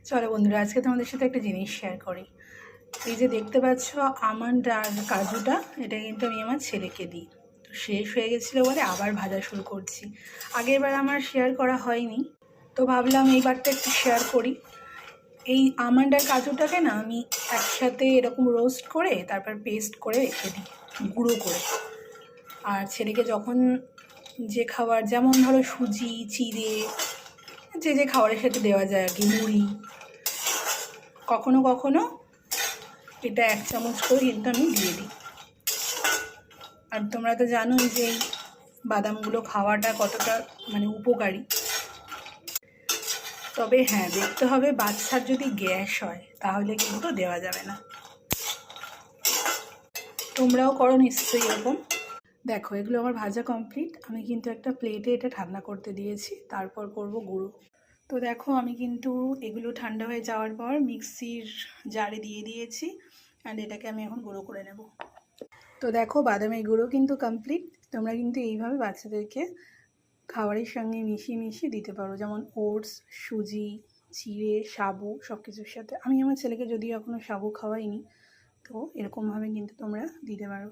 চলো বন্ধুরা, আজকে তোমাদের সাথে একটা জিনিস শেয়ার করি। এই যে দেখতে পাচ্ছ আমন্ড আর কাজুটা, এটা কিন্তু আমি আমার ছেলেকে দিই। তো শেষ হয়ে গেছিলো বলে আবার ভাজা শুরু করছি। আগের বার আমার শেয়ার করা হয়নি, তো ভাবলাম এইবারটা একটু শেয়ার করি। এই আমন্ড আর কাজুটাকে না আমি একসাথে এরকম রোস্ট করে তারপর পেস্ট করে রেখে দিই, গুঁড়ো করে। আর ছেলেকে যখন যে খাবার, যেমন ধরো সুজি, চিড়ে, যে যে খাবারের সাথে দেওয়া যায় আর কি, মুড়ি, কখনো কখনো এটা 1 চামচ করে কিন্তু আমি দিয়ে দিই। আর তোমরা তো জানোই যে এই বাদামগুলো খাওয়াটা কতটা উপকারী। তবে হ্যাঁ, দেখতে হবে বাচ্চার যদি গ্যাস হয় তাহলে কিন্তু দেওয়া যাবে না। তোমরাও করো নিশ্চয়ই এরকম। দেখো, এগুলো আমার ভাজা কমপ্লিট। আমি কিন্তু একটা প্লেটে এটা ঠান্ডা করতে দিয়েছি, তারপর করব গুঁড়ো। তো দেখো, আমি কিন্তু এগুলো ঠান্ডা হয়ে যাওয়ার পর মিক্সির জারে দিয়ে দিয়েছি। অ্যান্ড এটাকে আমি এখন গুঁড়ো করে নেব। তো দেখো, বাদামের গুঁড়ো কিন্তু কমপ্লিট। তোমরা কিন্তু এইভাবে বাচ্চাদেরকে খাবারের সঙ্গে মিশিয়ে মিশিয়ে দিতে পারো, যেমন ওটস, সুজি, চিড়ে, সাবু, সব কিছুর সাথে। আমি আমার ছেলেকে যদিও এখনও সাবু খাওয়াইনি, তো এরকমভাবে কিন্তু তোমরা দিতে পারো।